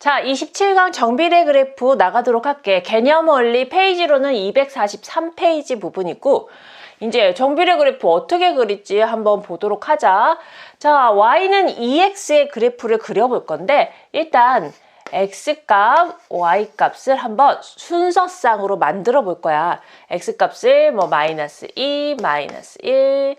자, 27강 정비례 그래프 나가도록 할게. 개념 원리 페이지로는 243페이지 부분이고, 이제 정비례 그래프 어떻게 그릴지 한번 보도록 하자. 자, y는 2x의 그래프를 그려볼 건데, 일단 x값, y값을 한번 순서상으로 만들어 볼 거야. x값을 뭐 마이너스 2, 마이너스 1,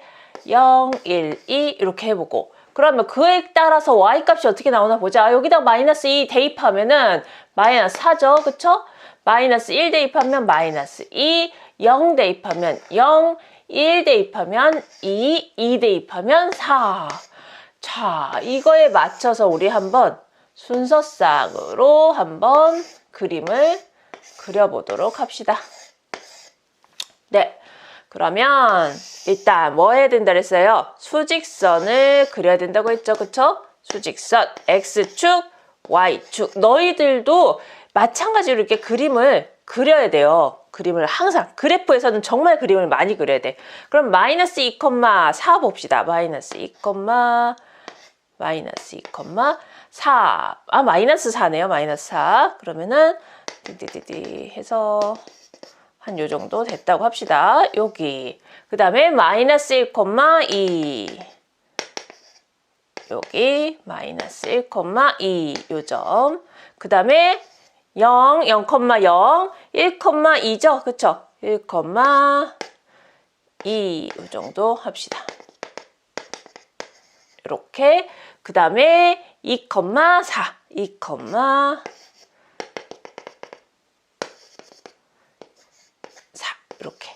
0, 1, 2 이렇게 해보고, 그러면 그에 따라서 y값이 어떻게 나오나 보자. 여기다 마이너스 2 대입하면은 마이너스 4죠. 그쵸? 마이너스 1 대입하면 마이너스 2, 0 대입하면 0, 1 대입하면 2, 2 대입하면 4. 자, 이거에 맞춰서 우리 한번 순서상으로 한번 그림을 그려보도록 합시다. 네. 그러면 일단 뭐 해야 된다 그랬어요? 수직선을 그려야 된다고 했죠. 그쵸? 수직선 X축, Y축. 너희들도 마찬가지로 이렇게 그림을 그려야 돼요. 그림을 항상. 그래프에서는 정말 그림을 많이 그려야 돼. 그럼 마이너스 2,4 봅시다. 마이너스 2,4. 아, 마이너스 4네요. 마이너스 4. 그러면은 띠띠띠띠 해서 한 요 정도 됐다고 합시다. 여기. 그 다음에 마이너스 1,2. 여기 마이너스 1,2 요 점. 그 다음에 0, 0,0, 1,2죠. 그쵸? 1,2 요 정도 합시다. 이렇게. 그 다음에 2,4. 2,4. 이렇게.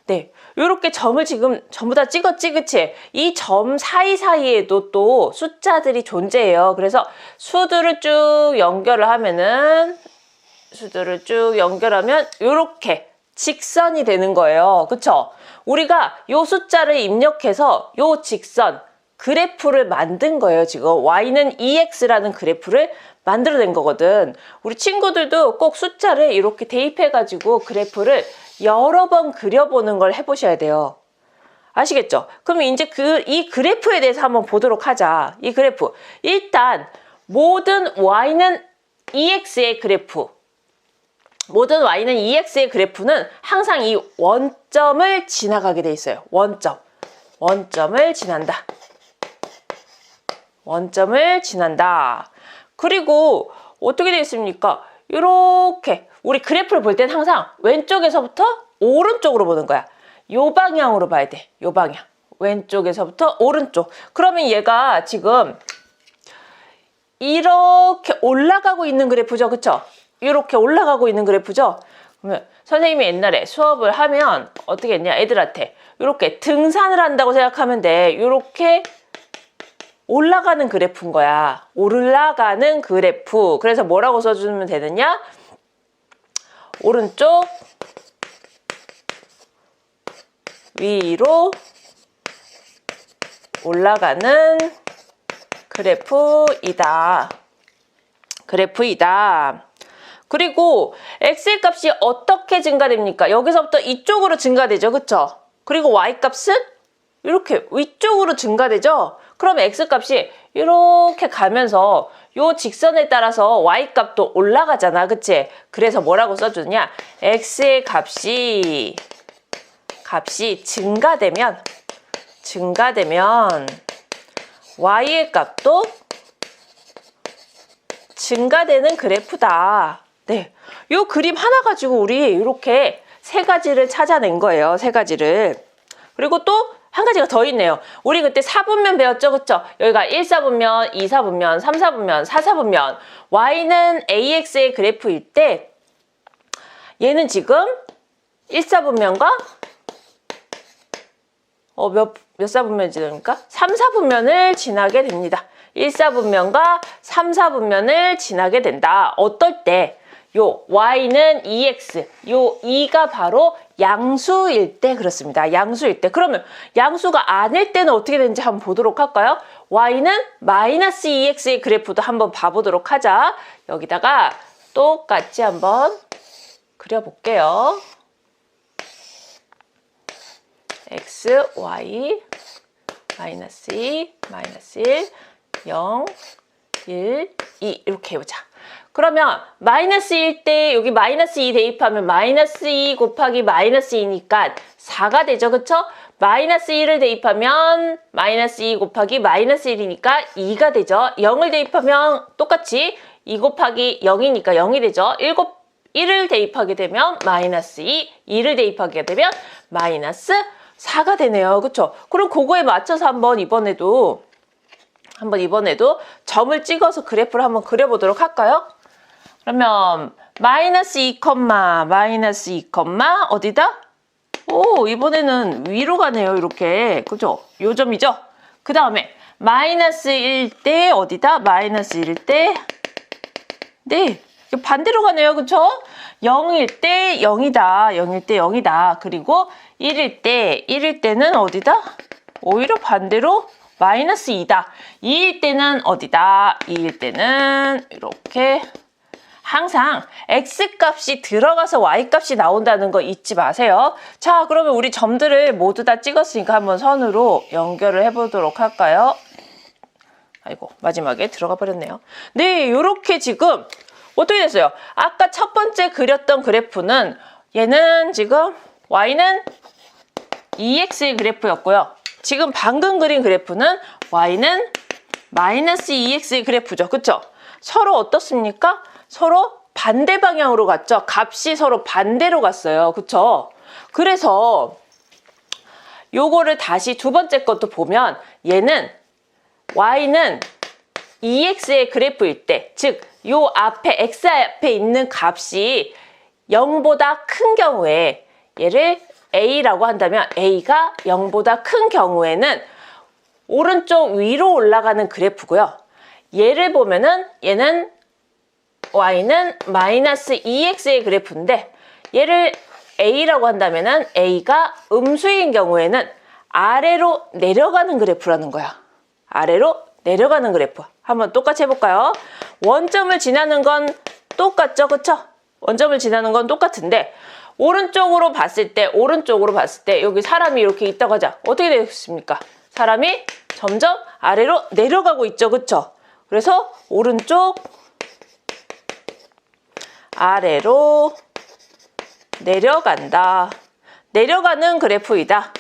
네. 요렇게 점을 지금 전부 다 찍었지, 그치? 이 점 사이사이에도 또 숫자들이 존재해요. 그래서 수들을 쭉 연결을 하면은, 요렇게 직선이 되는 거예요. 그쵸? 우리가 요 숫자를 입력해서 요 직선, 그래프를 만든 거예요. 지금 y는 2x라는 그래프를 만들어낸 거거든. 우리 친구들도 꼭 숫자를 이렇게 대입해가지고 그래프를 여러 번 그려보는 걸 해보셔야 돼요. 아시겠죠? 그럼 이제 이 그래프에 대해서 한번 보도록 하자. 이 그래프. 일단 모든 y는 2x의 그래프. 모든 y는 2x의 그래프는 항상 이 원점을 지나가게 돼 있어요. 원점을 지난다. 원점을 지난다. 그리고 어떻게 되어 있습니까? 이렇게 우리 그래프를 볼 때는 항상 왼쪽에서부터 오른쪽으로 보는 거야. 요 방향으로 봐야 돼. 요 방향. 왼쪽에서부터 오른쪽. 그러면 얘가 지금 이렇게 올라가고 있는 그래프죠. 그쵸? 이렇게 올라가고 있는 그래프죠. 그러면 선생님이 옛날에 수업을 하면 어떻게 했냐? 애들한테 이렇게 등산을 한다고 생각하면 돼. 이렇게 올라가는 그래프인 거야. 올라가는 그래프. 그래서 뭐라고 써주면 되느냐? 오른쪽 위로 올라가는 그래프이다. 그리고 x의 값이 어떻게 증가됩니까? 여기서부터 이쪽으로 증가되죠. 그쵸? 그리고 y값은 이렇게 위쪽으로 증가되죠. 그럼 x값이 이렇게 가면서 요 직선에 따라서 y값도 올라가잖아. 그치? 그래서 뭐라고 써주느냐? x의 값이 증가되면 y의 값도 증가되는 그래프다. 네. 요 그림 하나 가지고 우리 이렇게 세 가지를 찾아낸 거예요. 세 가지를. 그리고 또 한 가지가 더 있네요. 우리 그때 4분면 배웠죠? 그쵸? 여기가 1사분면, 2사분면, 3사분면, 4사분면. y는 ax의 그래프일 때 얘는 지금 1사분면과 몇 사분면이 지납니까? 3사분면을 지나게 됩니다. 1사분면과 3사분면을 지나게 된다. 어떨 때? 요 y는 2x, 요 2가 바로 양수일 때 그렇습니다. 양수일 때. 그러면 양수가 아닐 때는 어떻게 되는지 한번 보도록 할까요? y는 마이너스 2x의 그래프도 한번 봐보도록 하자. 여기다가 똑같이 한번 그려볼게요. x, y, 마이너스 2, 마이너스 1, 0, 1, 2 이렇게 해보자. 그러면 마이너스 1 때 여기 마이너스 2 대입하면 마이너스 2 곱하기 마이너스 2니까 4가 되죠. 그쵸? 마이너스 1을 대입하면 마이너스 2 곱하기 마이너스 1이니까 2가 되죠. 0을 대입하면 똑같이 2 곱하기 0이니까 0이 되죠. 1을 대입하게 되면 마이너스 2, 2를 대입하게 되면 마이너스 4가 되네요. 그쵸? 그럼 그거에 맞춰서 한번 이번에도 점을 찍어서 그래프를 한번 그려보도록 할까요? 그러면 마이너스 2, 마이너스 2, 어디다? 오, 이번에는 위로 가네요. 이렇게. 그죠? 요 점이죠? 그 다음에 마이너스 1 때 어디다? 마이너스 1 때 네, 반대로 가네요. 그쵸? 0일 때 0이다. 0일 때 0이다. 그리고 1일 때는 어디다? 오히려 반대로 마이너스 2다. 2일 때는 어디다? 2일 때는 이렇게 항상 X값이 들어가서 Y값이 나온다는 거 잊지 마세요. 자, 그러면 우리 점들을 모두 다 찍었으니까 한번 선으로 연결을 해보도록 할까요? 아이고, 마지막에 들어가 버렸네요. 네, 이렇게 지금 어떻게 됐어요? 아까 첫 번째 그렸던 그래프는 얘는 지금 Y는 EX의 그래프였고요. 지금 방금 그린 그래프는 Y는 마이너스 EX의 그래프죠. 그쵸? 서로 어떻습니까? 서로 반대 방향으로 갔죠. 값이 서로 반대로 갔어요. 그쵸? 그래서 요거를 다시 두 번째 것도 보면 얘는 Y는 EX의 그래프일 때, 즉 요 앞에 X 앞에 있는 값이 0보다 큰 경우에 얘를 A라고 한다면 A가 0보다 큰 경우에는 오른쪽 위로 올라가는 그래프고요. 얘를 보면은 얘는 Y는 마이너스 2X의 그래프인데 얘를 A라고 한다면은 A가 음수인 경우에는 아래로 내려가는 그래프라는 거야. 아래로 내려가는 그래프. 한번 똑같이 해볼까요? 원점을 지나는 건 똑같죠? 그쵸? 원점을 지나는 건 똑같은데 오른쪽으로 봤을 때 여기 사람이 이렇게 있다고 하자. 어떻게 되겠습니까? 사람이 점점 아래로 내려가고 있죠. 그쵸? 그래서 오른쪽 아래로 내려간다. 내려가는 그래프이다.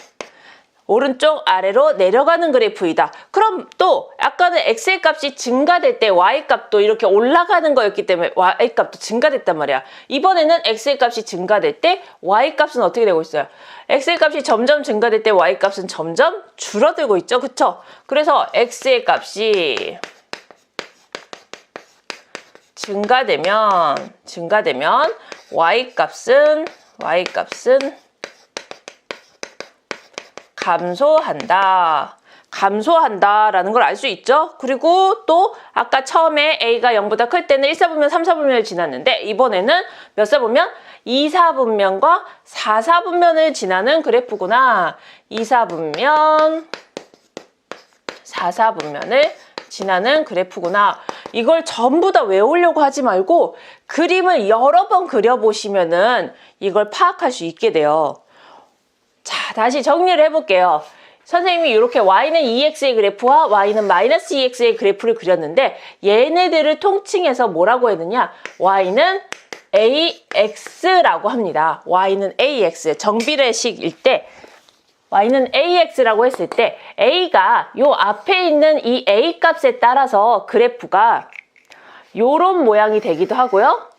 오른쪽 아래로 내려가는 그래프이다. 그럼 또 아까는 X의 값이 증가될 때 Y값도 이렇게 올라가는 거였기 때문에 Y값도 증가됐단 말이야. 이번에는 X의 값이 증가될 때 Y값은 어떻게 되고 있어요? X의 값이 점점 증가될 때 Y값은 점점 줄어들고 있죠. 그쵸? 그래서 X의 값이 증가되면 Y값은 감소한다라는 걸 알 수 있죠. 그리고 또 아까 처음에 A가 0보다 클 때는 1사분면, 3사분면을 지났는데 이번에는 몇 사분면? 2사분면과 4사분면을 지나는 그래프구나. 2사분면, 4사분면을 지나는 그래프구나. 이걸 전부 다 외우려고 하지 말고 그림을 여러 번 그려보시면은 이걸 파악할 수 있게 돼요. 자, 다시 정리를 해볼게요. 선생님이 이렇게 Y는 EX의 그래프와 Y는 마이너스 EX의 그래프를 그렸는데 얘네들을 통칭해서 뭐라고 했느냐? Y는 AX라고 합니다. Y는 AX, 정비례식일 때 Y는 AX라고 했을 때 A가 요 앞에 있는 이 A 값에 따라서 그래프가 요런 모양이 되기도 하고요.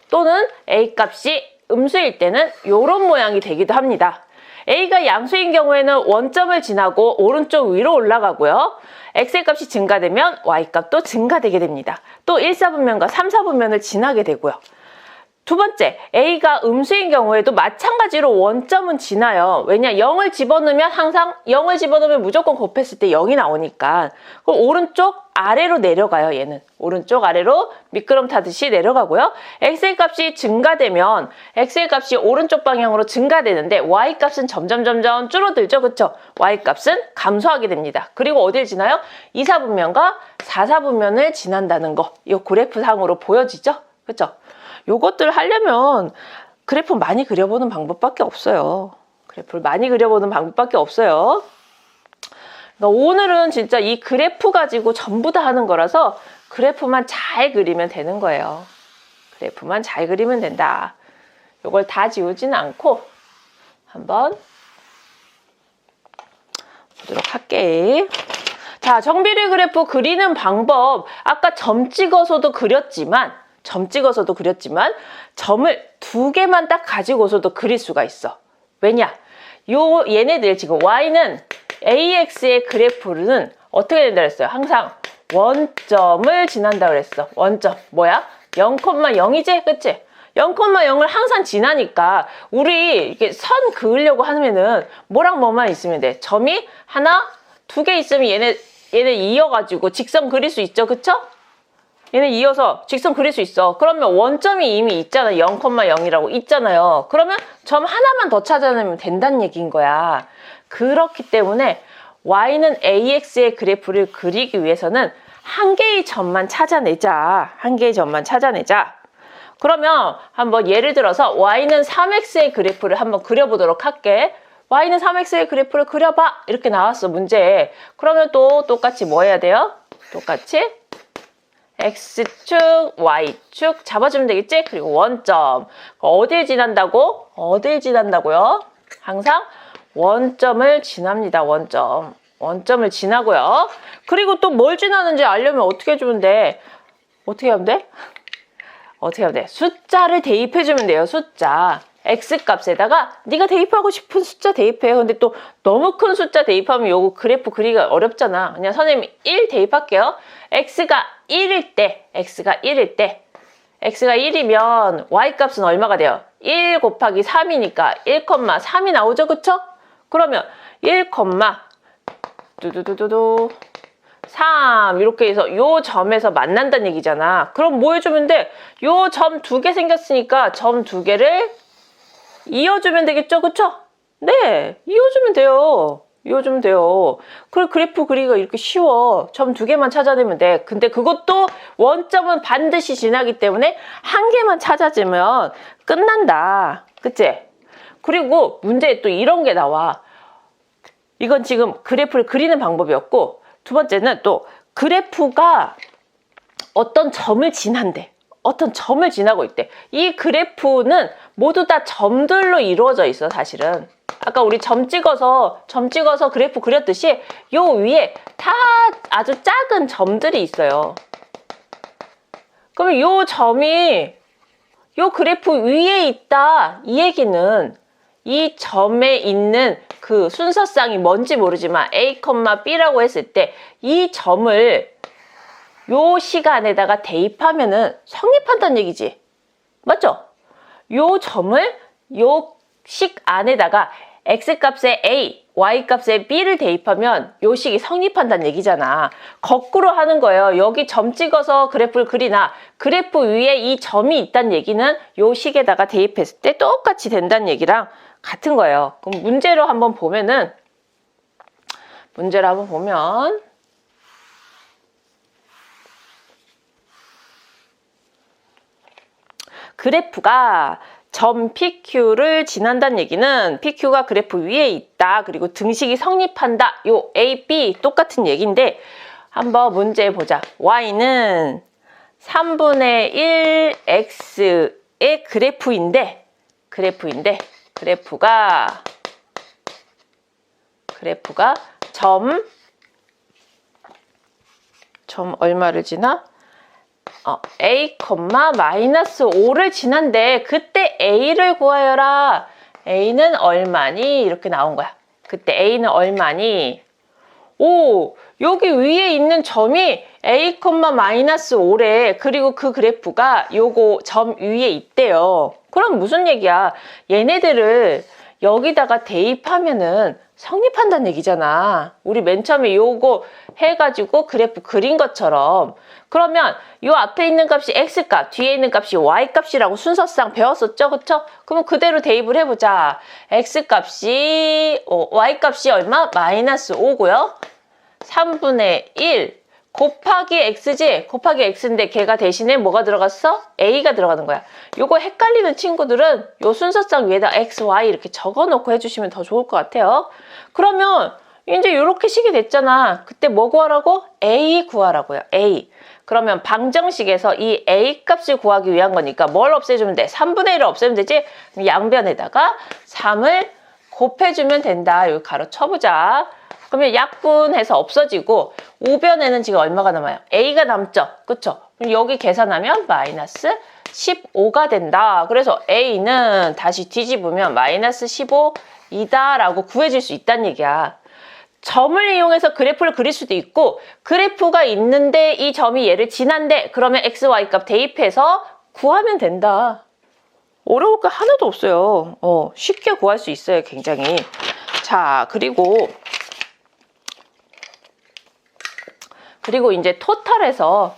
또는 A 값이 음수일 때는 요런 모양이 되기도 합니다. A가 양수인 경우에는 원점을 지나고 오른쪽 위로 올라가고요. X의 값이 증가되면 Y값도 증가되게 됩니다. 또 1사분면과 3사분면을 지나게 되고요. 두 번째, A가 음수인 경우에도 마찬가지로 원점은 지나요. 왜냐? 0을 집어넣으면 항상 0을 집어넣으면 무조건 곱했을 때 0이 나오니까. 그럼 오른쪽 아래로 내려가요. 얘는 오른쪽 아래로 미끄럼 타듯이 내려가고요. X의 값이 증가되면 X의 값이 오른쪽 방향으로 증가되는데 Y값은 점점 줄어들죠. 그쵸? Y값은 감소하게 됩니다. 그리고 어딜 지나요? 2사분면과 4사분면을 지난다는 거. 이 그래프상으로 보여지죠? 그쵸? 요것들 하려면 그래프 많이 그려보는 방법밖에 없어요. 그래프를 많이 그려보는 방법밖에 없어요. 그러니까 오늘은 진짜 이 그래프 가지고 전부 다 하는 거라서 그래프만 잘 그리면 되는 거예요. 그래프만 잘 그리면 된다. 요걸 다 지우지는 않고 한번 보도록 할게. 자, 정비례 그래프 그리는 방법 아까 점 찍어서도 그렸지만 점을 2개만 딱 가지고서도 그릴 수가 있어. 왜냐? 얘네들 지금 y는 ax의 그래프는 어떻게 된다 그랬어요? 항상 원점을 지난다 그랬어. 원점 뭐야? 0,0이지? 그치? 0,0을 항상 지나니까 우리 이게 선 그으려고 하면은 뭐랑 뭐만 있으면 돼? 점이 하나, 2개 있으면 얘네 이어가지고 직선 그릴 수 있죠. 그쵸? 얘네 이어서 직선 그릴 수 있어. 그러면 원점이 이미 있잖아. 0,0이라고 있잖아요. 그러면 점 하나만 더 찾아내면 된다는 얘기인 거야. 그렇기 때문에 y는 ax의 그래프를 그리기 위해서는 한 개의 점만 찾아내자. 그러면 한번 예를 들어서 y는 3x의 그래프를 한번 그려보도록 할게. y는 3x의 그래프를 그려봐. 이렇게 나왔어, 문제에. 그러면 또 똑같이 뭐 해야 돼요? 똑같이 x축, y축 잡아주면 되겠지? 그리고 원점. 어딜 지난다고? 어딜 지난다고요? 항상 원점을 지납니다. 원점을 지나고요. 그리고 또 뭘 지나는지 알려면 어떻게 해주면 돼? 어떻게 하면 돼? 숫자를 대입해주면 돼요. 숫자. x값에다가 네가 대입하고 싶은 숫자 대입해. 근데 또 너무 큰 숫자 대입하면 요거 그래프 그리기가 어렵잖아. 그냥 선생님이 1 대입할게요. x가 1일 때 x가 1이면 y값은 얼마가 돼요? 1 곱하기 3이니까 1,3이 나오죠. 그쵸? 그러면 3 이렇게 해서 요 점에서 만난다는 얘기잖아. 그럼 뭐 해주면 돼? 요 점 2개 생겼으니까 점 2개를 이어주면 되겠죠? 그쵸? 네, 이어주면 돼요. 그리고 그래프 그리기가 이렇게 쉬워. 점 2개만 찾아내면 돼. 근데 그것도 원점은 반드시 지나기 때문에 한 개만 찾아주면 끝난다. 그치? 그리고 문제에 또 이런 게 나와. 이건 지금 그래프를 그리는 방법이었고, 두 번째는 또 그래프가 어떤 점을 지난대. 어떤 점을 지나고 있대. 이 그래프는 모두 다 점들로 이루어져 있어, 사실은. 아까 우리 점 찍어서 그래프 그렸듯이 요 위에 다 아주 작은 점들이 있어요. 그러면 요 점이 요 그래프 위에 있다. 이 얘기는 이 점에 있는 그 순서쌍이 뭔지 모르지만 A, B라고 했을 때 이 점을 요 시간에다가 대입하면은 성립한다는 얘기지. 맞죠? 요 점을 요 식 안에다가 x값에 A, y값에 B를 대입하면 요 식이 성립한다는 얘기잖아. 거꾸로 하는 거예요. 여기 점 찍어서 그래프를 그리나 그래프 위에 이 점이 있다는 얘기는 요 식에다가 대입했을 때 똑같이 된다는 얘기랑 같은 거예요. 그럼 문제로 한번 보면 그래프가 점 PQ를 지난다는 얘기는 PQ가 그래프 위에 있다. 그리고 등식이 성립한다. 요 A, B 똑같은 얘기인데 한번 문제 보자. Y는 3분의 1 X의 그래프인데 그래프가 점 얼마를 지나? A, 마이너스 5를 지난데 그때 A를 구하여라. A는 얼마니? 이렇게 나온 거야. 그때 A는 얼마니? 오, 여기 위에 있는 점이 A, 마이너스 5래. 그리고 그 그래프가 요거 점 위에 있대요. 그럼 무슨 얘기야? 얘네들을 여기다가 대입하면은 성립한다는 얘기잖아. 우리 맨 처음에 요거 해가지고 그래프 그린 것처럼. 그러면 요 앞에 있는 값이 x값, 뒤에 있는 값이 y값이라고 순서상 배웠었죠? 그쵸? 그럼 그대로 대입을 해보자. y값이 얼마? 마이너스 5고요. 3분의 1 곱하기 x지? 곱하기 x인데 걔가 대신에 뭐가 들어갔어? a가 들어가는 거야. 요거 헷갈리는 친구들은 요 순서상 위에다 x, y 이렇게 적어놓고 해주시면 더 좋을 것 같아요. 그러면 이제 요렇게 식이 됐잖아. 그때 뭐 구하라고? A 구하라고요. A. 그러면 방정식에서 이 a 값을 구하기 위한 거니까 뭘 없애주면 돼? 3분의 1을 없애면 되지? 양변에다가 3을 곱해주면 된다. 여기 가로 쳐보자. 그러면 약분해서 없어지고 우변에는 지금 얼마가 남아요? a가 남죠? 그쵸? 그럼 여기 계산하면 마이너스 15가 된다. 그래서 a는 다시 뒤집으면 마이너스 15이다 라고 구해질 수 있다는 얘기야. 점을 이용해서 그래프를 그릴 수도 있고 그래프가 있는데 이 점이 얘를 지난데 그러면 x, y 값 대입해서 구하면 된다. 어려울 거 하나도 없어요. 쉽게 구할 수 있어요. 굉장히. 자, 그리고 이제 토탈에서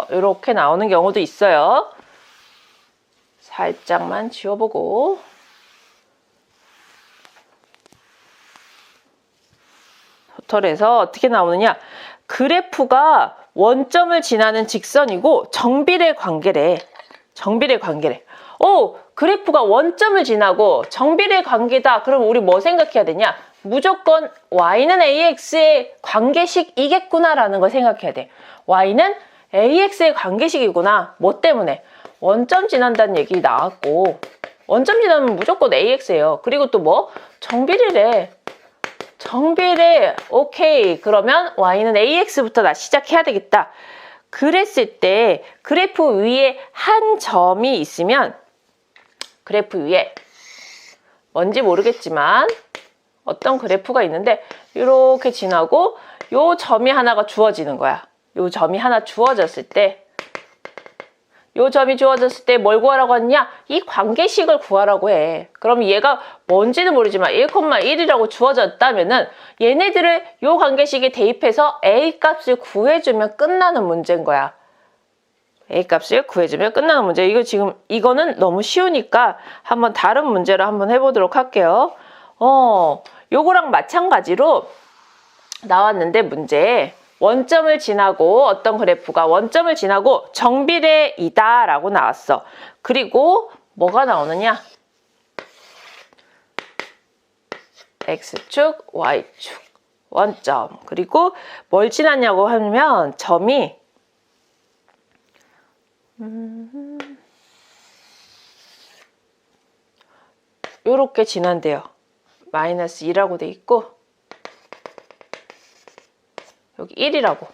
이렇게 나오는 경우도 있어요. 살짝만 지워보고. 토탈에서 어떻게 나오느냐. 그래프가 원점을 지나는 직선이고 정비례 관계래. 정비례 관계래. 그래프가 원점을 지나고 정비례 관계다. 그럼 우리 뭐 생각해야 되냐? 무조건 y는 ax의 관계식이겠구나 라는 걸 생각해야 돼. y는 ax의 관계식이구나. 뭐 때문에? 원점 지난다는 얘기 나왔고 원점 지나면 무조건 ax예요. 그리고 또 뭐? 정비례래. 정비례. 오케이. 그러면 y는 ax부터 나 시작해야 되겠다. 그랬을 때 그래프 위에 한 점이 있으면 그래프 위에 뭔지 모르겠지만 어떤 그래프가 있는데 이렇게 지나고 요 점이 하나가 주어지는 거야. 요 점이 하나 주어졌을 때 요 점이 주어졌을 때 뭘 구하라고 하느냐? 이 관계식을 구하라고 해. 그럼 얘가 뭔지는 모르지만 1,1이라고 주어졌다면은 얘네들을 요 관계식에 대입해서 a 값을 구해주면 끝나는 문제인 거야. a 값을 구해주면 끝나는 문제. 이거는 너무 쉬우니까 한번 다른 문제로 한번 해보도록 할게요. 요거랑 마찬가지로 나왔는데 문제. 원점을 지나고 어떤 그래프가 원점을 지나고 정비례이다 라고 나왔어. 그리고 뭐가 나오느냐? x축, y축, 원점. 그리고 뭘 지났냐고 하면 점이 요렇게 지난대요. 마이너스 2라고 돼 있고 여기 1이라고.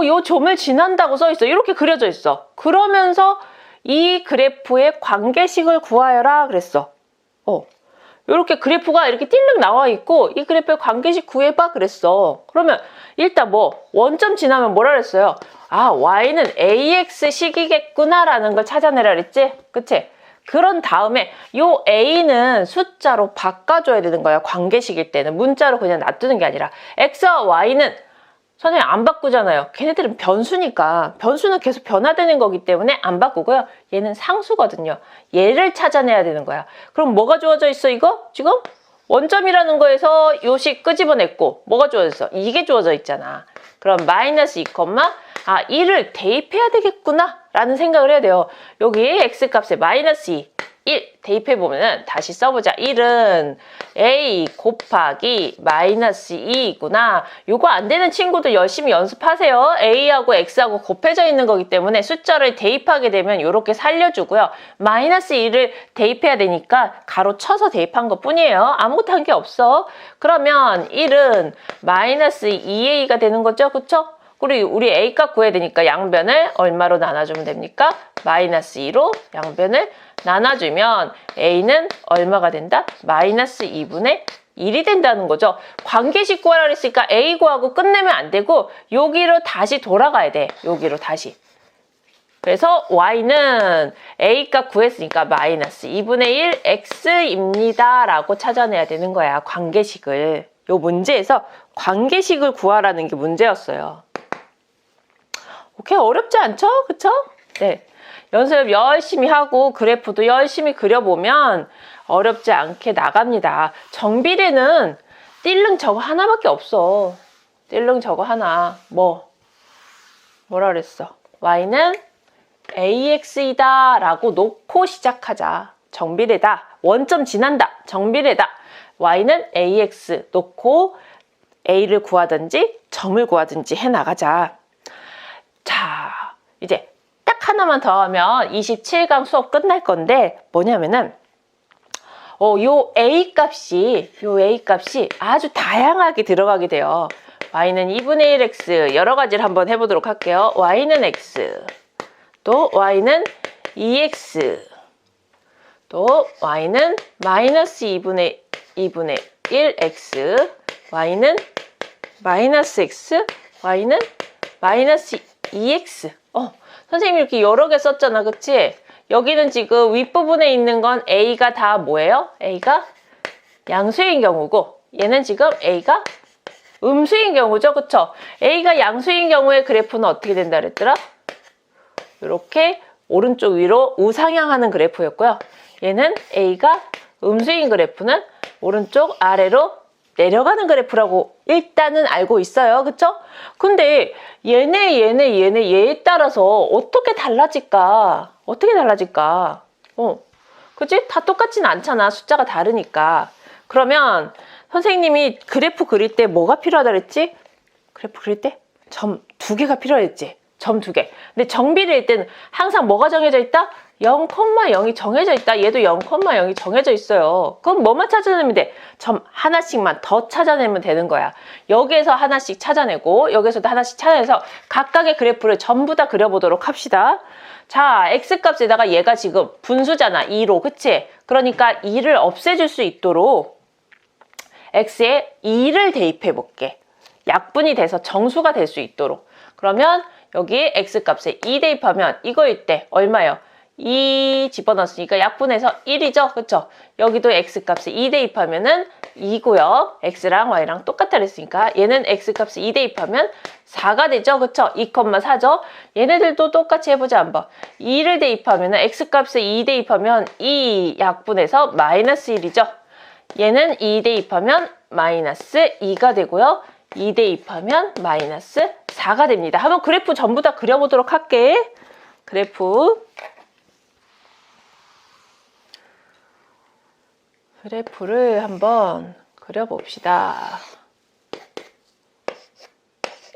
요 점을 지난다고 써 있어. 이렇게 그려져 있어. 그러면서 이 그래프의 관계식을 구하여라 그랬어. 이렇게 그래프가 이렇게 띠륵 나와 있고 이 그래프의 관계식 구해봐 그랬어. 그러면 일단 뭐 원점 지나면 뭐라 그랬어요? y는 ax식이겠구나 라는 걸 찾아내라 그랬지? 그치? 그런 다음에 요 a는 숫자로 바꿔줘야 되는 거야. 관계식일 때는 문자로 그냥 놔두는 게 아니라 x와 y는 선생님 안 바꾸잖아요. 걔네들은 변수니까 변수는 계속 변화되는 거기 때문에 안 바꾸고요. 얘는 상수거든요. 얘를 찾아내야 되는 거야. 그럼 뭐가 주어져 있어 이거? 지금 원점이라는 거에서 요식 끄집어냈고 뭐가 주어져 있어? 이게 주어져 있잖아. 그럼 마이너스 2, 1을 대입해야 되겠구나 라는 생각을 해야 돼요. 여기 x값에 마이너스 2, 1 대입해보면 다시 써보자. 1은 a 곱하기 마이너스 2이구나. 요거 안 되는 친구들 열심히 연습하세요. a하고 x하고 곱해져 있는 거기 때문에 숫자를 대입하게 되면 이렇게 살려주고요. 마이너스 2를 대입해야 되니까 가로 쳐서 대입한 것 뿐이에요. 아무것도 한 게 없어. 그러면 1은 마이너스 2a가 되는 거죠. 그쵸? 그리고 우리 a 값 구해야 되니까 양변을 얼마로 나눠주면 됩니까? 마이너스 2로 양변을 나눠주면 a는 얼마가 된다? 마이너스 2분의 1이 된다는 거죠. 관계식 구하라 그랬으니까 a 구하고 끝내면 안 되고 여기로 다시 돌아가야 돼. 여기로 다시. 그래서 y는 a 값 구했으니까 마이너스 2분의 1 x입니다 라고 찾아내야 되는 거야. 관계식을. 요 문제에서 관계식을 구하라는 게 문제였어요. 오케이, 어렵지 않죠? 그쵸? 네. 연습 열심히 하고 그래프도 열심히 그려보면 어렵지 않게 나갑니다. 정비례는 띨릉 저거 하나밖에 없어. 띨릉 저거 하나. 뭐라 그랬어? y는 ax이다 라고 놓고 시작하자. 정비례다. 원점 지난다. 정비례다. y는 ax 놓고 a를 구하든지 점을 구하든지 해나가자. 자, 이제 딱 하나만 더 하면 27강 수업 끝날 건데 뭐냐면은 요 A 값이 아주 다양하게 들어가게 돼요. y는 2분의 1x 여러 가지를 한번 해보도록 할게요. y는 x, 또 y는 2x, 또 y는 마이너스 2분의 1x, y는 마이너스 x, y는 마이너스 2x. 선생님이 이렇게 여러 개 썼잖아, 그치? 여기는 지금 윗부분에 있는 건 a가 다 뭐예요? a가 양수인 경우고, 얘는 지금 a가 음수인 경우죠, 그쵸? a가 양수인 경우에 그래프는 어떻게 된다 그랬더라? 이렇게 오른쪽 위로 우상향하는 그래프였고요. 얘는 a가 음수인 그래프는 오른쪽 아래로 내려가는 그래프라고 일단은 알고 있어요. 그쵸? 근데 얘에 따라서 어떻게 달라질까? 그치? 다 똑같진 않잖아. 숫자가 다르니까. 그러면 선생님이 그래프 그릴 때 뭐가 필요하다 그랬지? 그래프 그릴 때 점 2개가 필요했지. 점 2개. 근데 정비례일 때는 항상 뭐가 정해져 있다? 0,0이 정해져 있다. 얘도 0,0이 정해져 있어요. 그럼 뭐만 찾아내면 돼? 점 하나씩만 더 찾아내면 되는 거야. 여기에서 하나씩 찾아내고 여기서도 하나씩 찾아내서 각각의 그래프를 전부 다 그려보도록 합시다. 자, x값에다가 얘가 지금 분수잖아. 2로. 그치? 그러니까 2를 없애줄 수 있도록 x에 2를 대입해 볼게. 약분이 돼서 정수가 될 수 있도록. 그러면 여기 x값에 2 대입하면 이거일 때 얼마예요? 2 집어넣었으니까 약분해서 1이죠. 그쵸? 여기도 x값에 2 대입하면은 2고요. x랑 y랑 똑같다 그랬으니까 얘는 x값에 2 대입하면 4가 되죠. 그쵸? 2,4죠. 얘네들도 똑같이 해보자 한번. 2를 대입하면은 x값에 2 대입하면 2 약분해서 마이너스 1이죠. 얘는 2 대입하면 마이너스 2가 되고요. 2 대입하면 마이너스 4가 됩니다. 한번 그래프 전부 다 그려보도록 할게. 그래프를 한번 그려봅시다.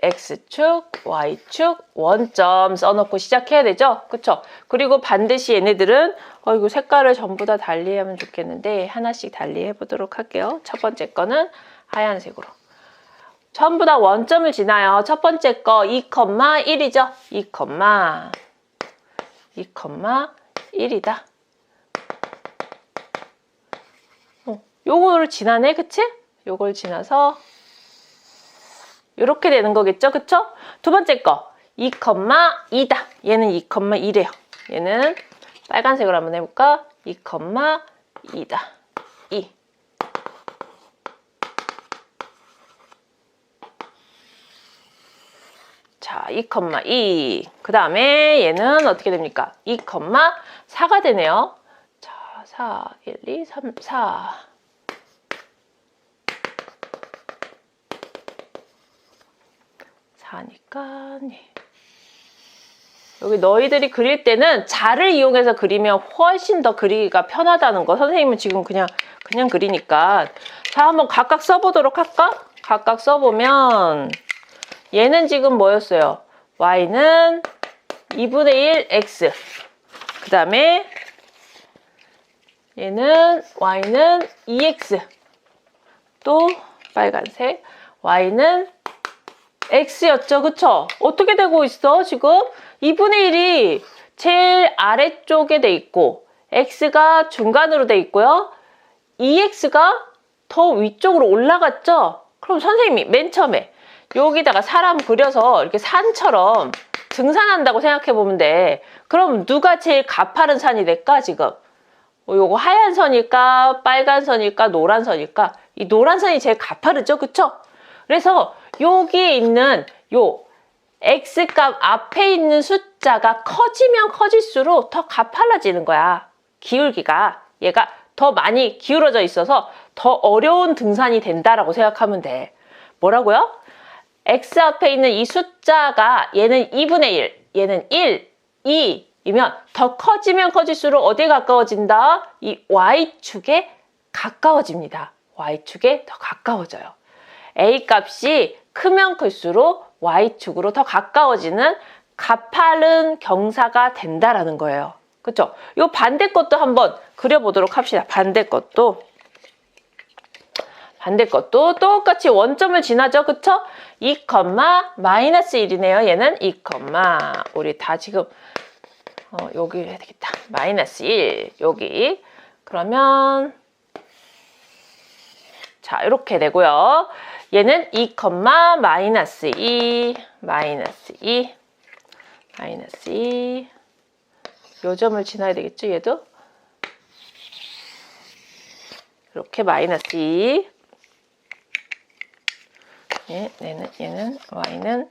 X축, Y축, 원점 써놓고 시작해야 되죠? 그쵸? 그리고 반드시 얘네들은 이거 색깔을 전부 다 달리하면 좋겠는데 하나씩 달리해보도록 할게요. 첫 번째 거는 하얀색으로. 전부 다 원점을 지나요. 첫 번째 거 2,1이죠? 2,1이다. 요거를 지나네, 그치? 요걸 지나서 이렇게 되는 거겠죠, 그쵸? 두 번째 거 2,2다. 얘는 2,1이에요. 얘는 빨간색으로 한번 해볼까? 2,2다. 2. 자, 2,2. 그 다음에 얘는 어떻게 됩니까? 2,4가 되네요. 자, 4, 1, 2, 3, 4. 4니까 여기 너희들이 그릴 때는 자를 이용해서 그리면 훨씬 더 그리기가 편하다는 거. 선생님은 지금 그냥 그리니까. 자, 한번 각각 써보도록 할까? 각각 써보면 얘는 지금 뭐였어요? y는 2분의 1 x. 그 다음에 얘는 y는 2x. 또 빨간색 y는 x였죠. 그쵸? 어떻게 되고 있어? 지금 2분의 1이 제일 아래쪽에 돼 있고 x가 중간으로 돼 있고요. 2x가 더 위쪽으로 올라갔죠? 그럼 선생님이 맨 처음에 여기다가 사람 그려서 이렇게 산처럼 등산한다고 생각해 보면 돼. 그럼 누가 제일 가파른 산이 될까 지금? 요거 하얀 선일까? 빨간 선일까? 노란 선일까? 이 노란 선이 제일 가파르죠? 그쵸? 그래서 여기에 있는 요 x값 앞에 있는 숫자가 커지면 커질수록 더 가팔라지는 거야. 기울기가. 얘가 더 많이 기울어져 있어서 더 어려운 등산이 된다라고 생각하면 돼. 뭐라고요? x 앞에 있는 이 숫자가 얘는 2분의 1, 얘는 1, 2이면 더 커지면 커질수록 어디에 가까워진다? 이 y축에 가까워집니다. y축에 더 가까워져요. a 값이 크면 클수록 y축으로 더 가까워지는 가파른 경사가 된다라는 거예요. 그쵸? 요 반대 것도 한번 그려보도록 합시다. 반대 것도 똑같이 원점을 지나죠. 그쵸? 2, 마이너스 1이네요. 얘는 2, 우리 다 지금 여기 해야 되겠다. 마이너스 1 여기. 그러면 자 이렇게 되고요. 얘는 2, 마이너스 2 요 점을 지나야 되겠죠. 얘도 이렇게 마이너스 2 얘는 y는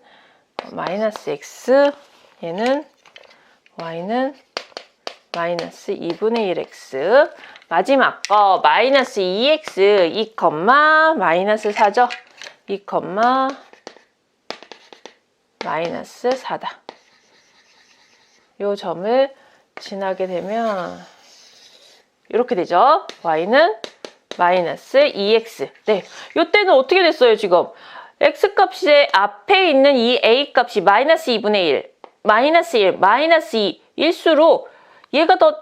마이너스 x, 얘는 y는 마이너스 2분의 1x. 마지막 거 마이너스 2x 2, 마이너스 4죠. 2, 마이너스 4다. 요 점을 지나게 되면 이렇게 되죠. y는 마이너스 2x. 네, 요때는 어떻게 됐어요 지금? x값의 앞에 있는 이 a값이 마이너스 2분의 1, 마이너스 1, 마이너스 2 일수록 얘가 더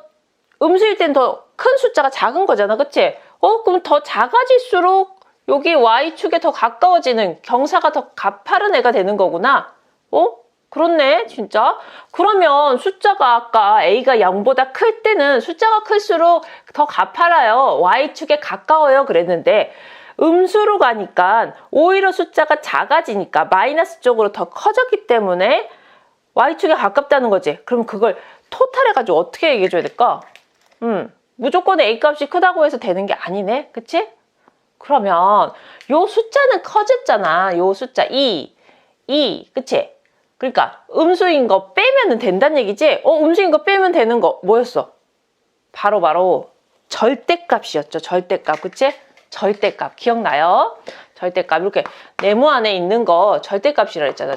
음수일 땐 더 큰 숫자가 작은 거잖아. 그치? 그럼 더 작아질수록 여기 y축에 더 가까워지는 경사가 더 가파른 애가 되는 거구나. 그렇네 진짜. 그러면 숫자가 아까 a가 0보다 클 때는 숫자가 클수록 더 가파라요. y축에 가까워요 그랬는데 음수로 가니까 오히려 숫자가 작아지니까 마이너스 쪽으로 더 커졌기 때문에 y축에 가깝다는 거지. 그럼 그걸 토탈해가지고 어떻게 얘기해줘야 될까? 무조건 a값이 크다고 해서 되는 게 아니네. 그치? 그러면 요 숫자는 커졌잖아. 요 숫자 2 그치? 그러니까 음수인 거 빼면 된다는 얘기지? 음수인 거 빼면 되는 거 뭐였어? 바로 절대값이었죠. 절대값. 그치? 절대값 기억나요? 절대값 이렇게 네모 안에 있는 거 절대값이라 했잖아.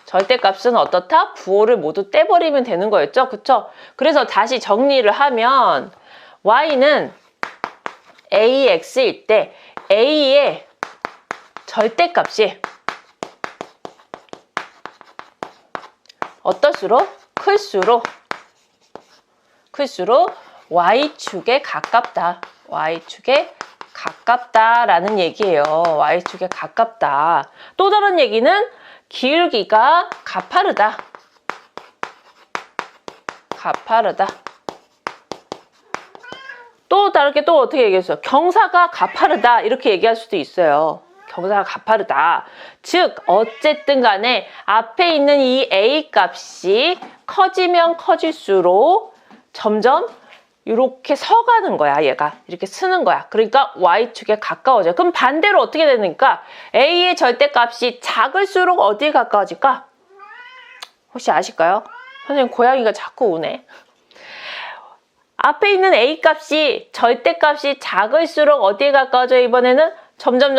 절대값은 어떻다? 부호를 모두 떼버리면 되는 거였죠. 그쵸? 그래서 다시 정리를 하면 y는 ax일 때 a의 절대값이 어떨수록? 클수록 y축에 가깝다. y축에 가깝다라는 얘기예요. y축에 가깝다. 또 다른 얘기는 기울기가 가파르다. 또 다르게 또 어떻게 얘기했어요? 경사가 가파르다 이렇게 얘기할 수도 있어요. 경사가 가파르다. 즉 어쨌든 간에 앞에 있는 이 a 값이 커지면 커질수록 점점 이렇게 서가는 거야. 얘가 이렇게 쓰는 거야. 그러니까 y축에 가까워져요. 그럼 반대로 어떻게 되니까 a의 절대값이 작을수록 어디에 가까워질까? 혹시 아실까요? 선생님 고양이가 자꾸 우네. 앞에 있는 a 값이 절대값이 작을수록 어디에 가까워져요? 이번에는 점점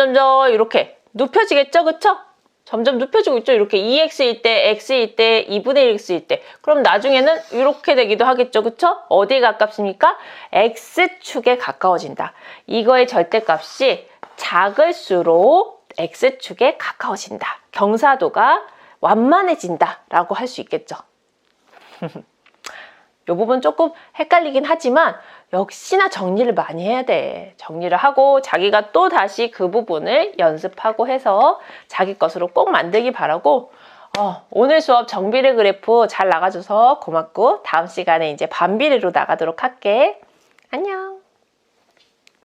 이렇게 눕혀지겠죠? 그쵸? 점점 눕혀지고 있죠. 이렇게 2x일 때, x일 때, 2분의 1x일 때. 그럼 나중에는 이렇게 되기도 하겠죠. 그쵸? 어디에 가깝습니까? x축에 가까워진다. 이거의 절대값이 작을수록 x축에 가까워진다. 경사도가 완만해진다 라고 할 수 있겠죠. 이 부분 조금 헷갈리긴 하지만 역시나 정리를 많이 해야 돼. 정리를 하고 자기가 또 다시 그 부분을 연습하고 해서 자기 것으로 꼭 만들기 바라고 오늘 수업 정비례 그래프 잘 나가줘서 고맙고 다음 시간에 이제 반비례로 나가도록 할게. 안녕.